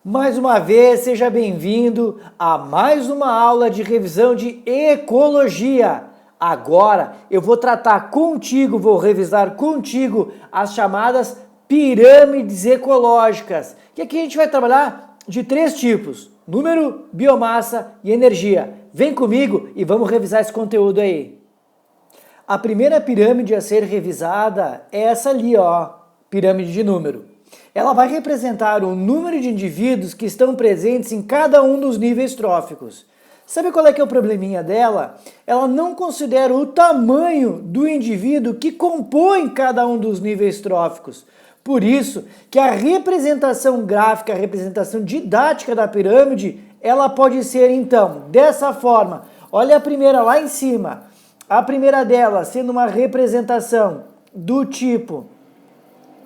Mais uma vez, seja bem-vindo a mais uma aula de revisão de ecologia. Agora eu vou tratar contigo, vou revisar contigo as chamadas pirâmides ecológicas. Que aqui a gente vai trabalhar de três tipos: número, biomassa e energia. Vem comigo e vamos revisar esse conteúdo aí. A primeira pirâmide a ser revisada é essa ali, ó, pirâmide de número. Ela vai representar o número de indivíduos que estão presentes em cada um dos níveis tróficos. Sabe qual é que é o probleminha dela? Ela não considera o tamanho do indivíduo que compõe cada um dos níveis tróficos. Por isso que a representação gráfica, a representação didática da pirâmide, ela pode ser então dessa forma. Olha a primeira lá em cima. A primeira dela sendo uma representação do tipo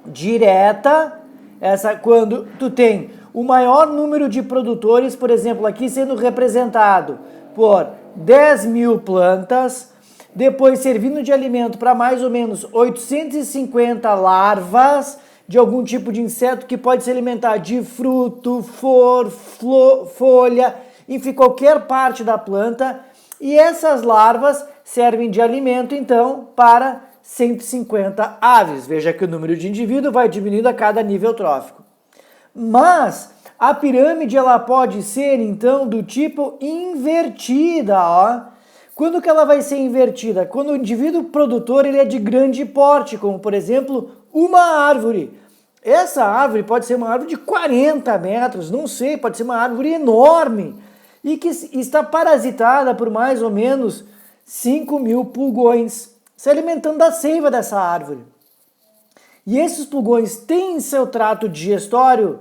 direta, essa quando tu tem o maior número de produtores, por exemplo, aqui sendo representado por 10 mil plantas, depois servindo de alimento para mais ou menos 850 larvas de algum tipo de inseto que pode se alimentar de fruto, folha, enfim, qualquer parte da planta, e essas larvas servem de alimento, então, para 150 aves. Veja que o número de indivíduos vai diminuindo a cada nível trófico. Mas a pirâmide ela pode ser, então, do tipo invertida, ó. Quando que ela vai ser invertida? Quando o indivíduo produtor ele é de grande porte, como, por exemplo, uma árvore. Essa árvore pode ser uma árvore de 40 metros, não sei, pode ser uma árvore enorme e que está parasitada por mais ou menos 5 mil pulgões, se alimentando da seiva dessa árvore. E esses pulgões têm em seu trato digestório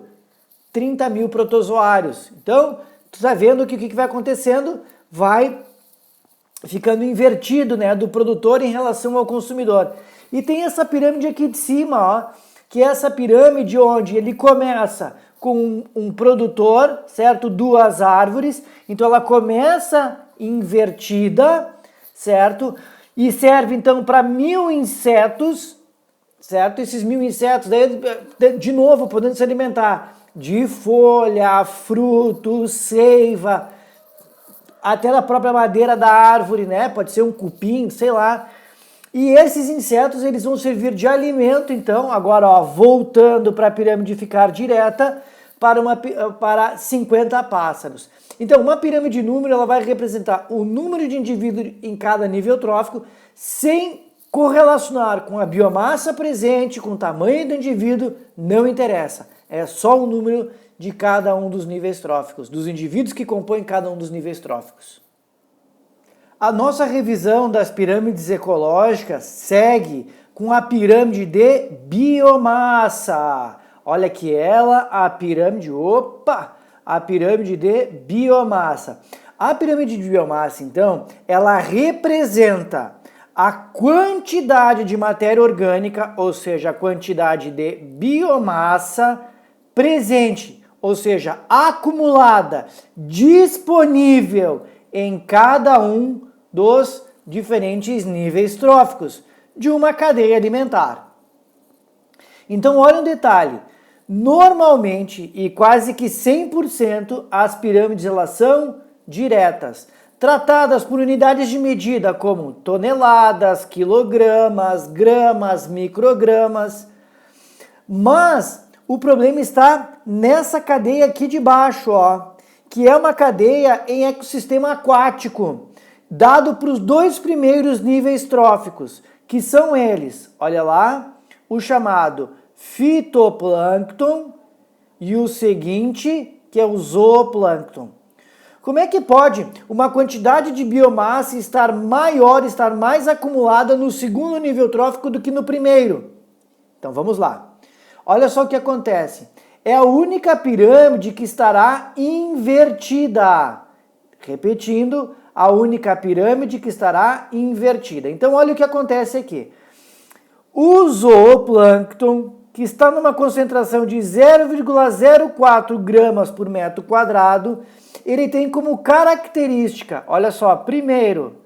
30 mil protozoários. Então, tu está vendo que o que vai acontecendo? Vai ficando invertido, né, do produtor em relação ao consumidor. E tem essa pirâmide aqui de cima, ó, que é essa pirâmide onde ele começa com um produtor, certo? Duas árvores. Então, ela começa invertida, certo? E serve então para 1000 insetos, certo? Esses 1000 insetos, daí, de novo, podendo se alimentar de folha, fruto, seiva, até da própria madeira da árvore, né? Pode ser um cupim, sei lá. E esses insetos, eles vão servir de alimento, então, agora, ó, voltando para a pirâmide ficar direta, para 50 pássaros. Então, uma pirâmide de número, ela vai representar o número de indivíduos em cada nível trófico, sem correlacionar com a biomassa presente, com o tamanho do indivíduo, não interessa. É só o número de cada um dos níveis tróficos, dos indivíduos que compõem cada um dos níveis tróficos. A nossa revisão das pirâmides ecológicas segue com a pirâmide de biomassa. Olha aqui ela, a pirâmide de biomassa. A pirâmide de biomassa, então, ela representa a quantidade de matéria orgânica, ou seja, a quantidade de biomassa presente, ou seja, acumulada, disponível em cada um dos diferentes níveis tróficos de uma cadeia alimentar. Então, olha um detalhe. Normalmente, e quase que 100%, as pirâmides elas são diretas, tratadas por unidades de medida como toneladas, quilogramas, gramas, microgramas. Mas o problema está nessa cadeia aqui de baixo, ó, que é uma cadeia em ecossistema aquático, dado para os dois primeiros níveis tróficos, que são eles, olha lá, o chamado fitoplâncton e o seguinte, que é o zooplâncton. Como é que pode uma quantidade de biomassa estar maior, estar mais acumulada no segundo nível trófico do que no primeiro? Então vamos lá. Olha só o que acontece. É a única pirâmide que estará invertida. Repetindo, a única pirâmide que estará invertida. Então olha o que acontece aqui. O zooplâncton, que está numa concentração de 0,04 gramas por metro quadrado, ele tem como característica, olha só, primeiro,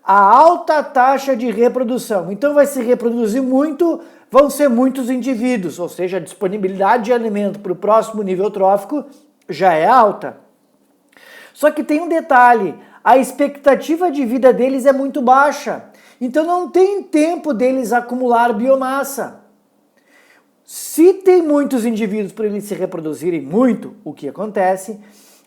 a alta taxa de reprodução. Então vai se reproduzir muito, vão ser muitos indivíduos, ou seja, a disponibilidade de alimento para o próximo nível trófico já é alta. Só que tem um detalhe, a expectativa de vida deles é muito baixa, então não tem tempo deles acumular biomassa. Se tem muitos indivíduos para eles se reproduzirem muito, o que acontece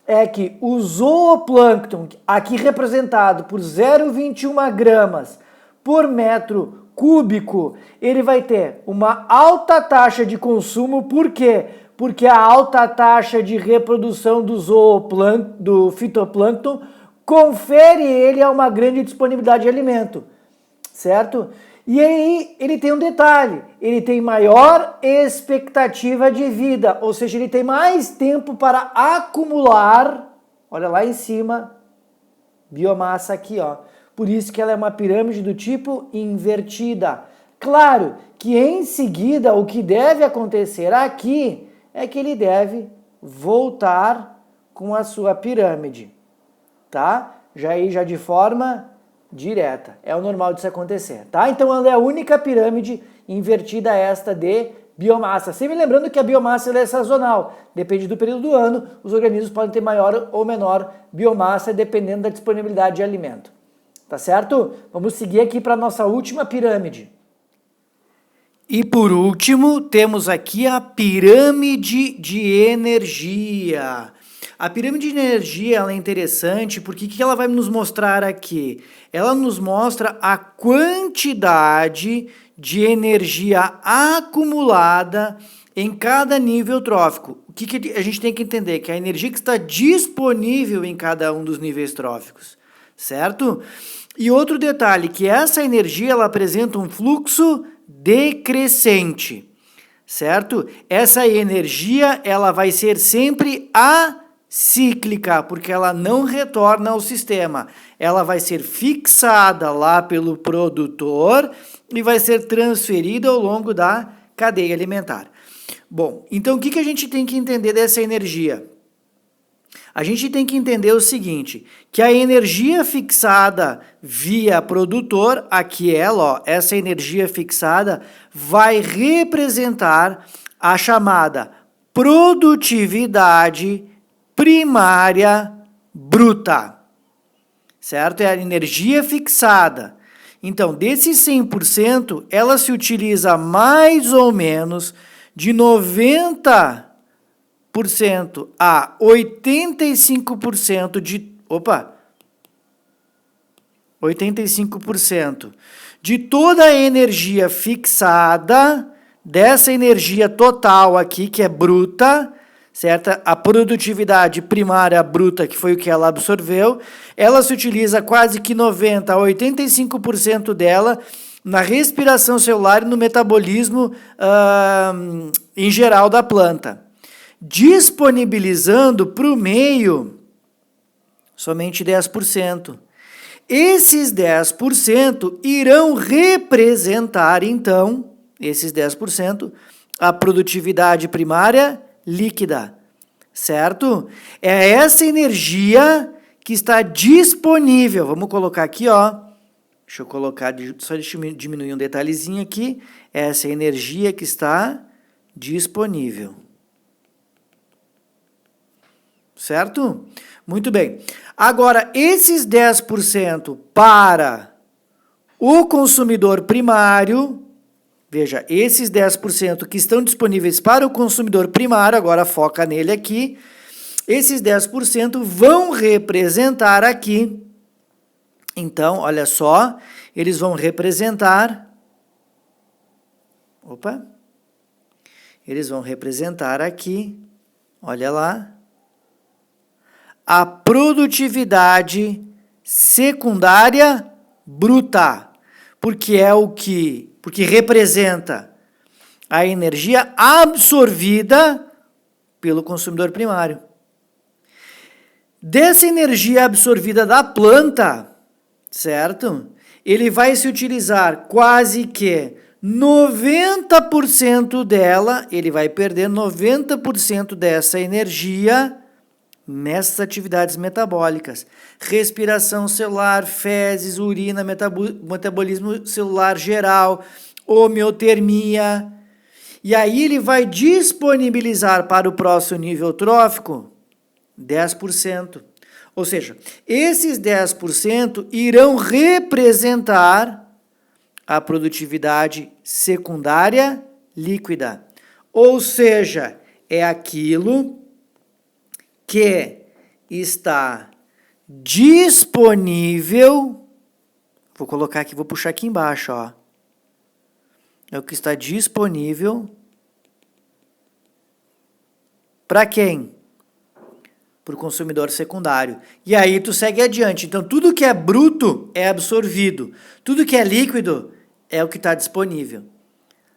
é que o zooplâncton, aqui representado por 0,21 gramas por metro cúbico, ele vai ter uma alta taxa de consumo. Por quê? Porque a alta taxa de reprodução do fitoplâncton confere ele a uma grande disponibilidade de alimento, certo? E aí ele tem um detalhe, ele tem maior expectativa de vida, ou seja, ele tem mais tempo para acumular, olha lá em cima, biomassa aqui, ó. Por isso que ela é uma pirâmide do tipo invertida. Claro que em seguida o que deve acontecer aqui é que ele deve voltar com a sua pirâmide, tá? Já de forma direta. É o normal disso acontecer, tá? Então ela é a única pirâmide invertida esta de biomassa. Sempre lembrando que a biomassa ela é sazonal. Depende do período do ano, os organismos podem ter maior ou menor biomassa dependendo da disponibilidade de alimento. Tá certo? Vamos seguir aqui para a nossa última pirâmide. E por último, temos aqui a pirâmide de energia. A pirâmide de energia ela é interessante porque o que ela vai nos mostrar aqui? Ela nos mostra a quantidade de energia acumulada em cada nível trófico. O que a gente tem que entender? Que a energia que está disponível em cada um dos níveis tróficos, certo? E outro detalhe, que essa energia ela apresenta um fluxo decrescente, certo? Essa energia ela vai ser sempre acíclica, porque ela não retorna ao sistema. Ela vai ser fixada lá pelo produtor e vai ser transferida ao longo da cadeia alimentar. Bom, então o que a gente tem que entender dessa energia? A gente tem que entender o seguinte, que a energia fixada via produtor, aqui ela, ó, essa energia fixada vai representar a chamada produtividade primária bruta, certo? É a energia fixada. Então, desses 100%, ela se utiliza mais ou menos de 90% a 85% de 85% de toda a energia fixada, dessa energia total aqui, que é bruta, certo? A produtividade primária bruta, que foi o que ela absorveu, ela se utiliza quase que 90% a 85% dela na respiração celular e no metabolismo em geral da planta, disponibilizando para o meio somente 10%. Esses 10% irão representar, então, esses 10%, a produtividade primária líquida, certo? É essa energia que está disponível. Vamos colocar aqui, ó. Deixa eu colocar, só diminuir um detalhezinho aqui. Essa energia que está disponível. Certo? Muito bem. Agora, esses 10% para o consumidor primário, veja, esses 10% que estão disponíveis para o consumidor primário, agora foca nele aqui, esses 10% vão representar aqui, então, olha só, eles vão representar, eles vão representar aqui, olha lá, a produtividade secundária bruta, porque representa a energia absorvida pelo consumidor primário. Dessa energia absorvida da planta, certo? Ele vai se utilizar quase que 90% dela, ele vai perder 90% dessa energia nessas atividades metabólicas. Respiração celular, fezes, urina, metabolismo celular geral, homeotermia. E aí ele vai disponibilizar para o próximo nível trófico 10%. Ou seja, esses 10% irão representar a produtividade secundária líquida. Ou seja, é aquilo que está disponível, vou colocar aqui, vou puxar aqui embaixo, ó. É o que está disponível para quem? Para o consumidor secundário. E aí tu segue adiante. Então, tudo que é bruto é absorvido. Tudo que é líquido é o que está disponível.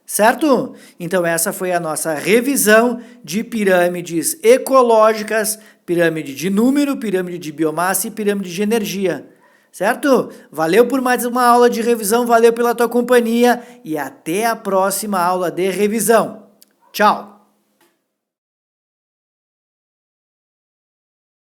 Certo? Então, essa foi a nossa revisão de pirâmides ecológicas, pirâmide de número, pirâmide de biomassa e pirâmide de energia. Certo? Valeu por mais uma aula de revisão, valeu pela tua companhia e até a próxima aula de revisão. Tchau!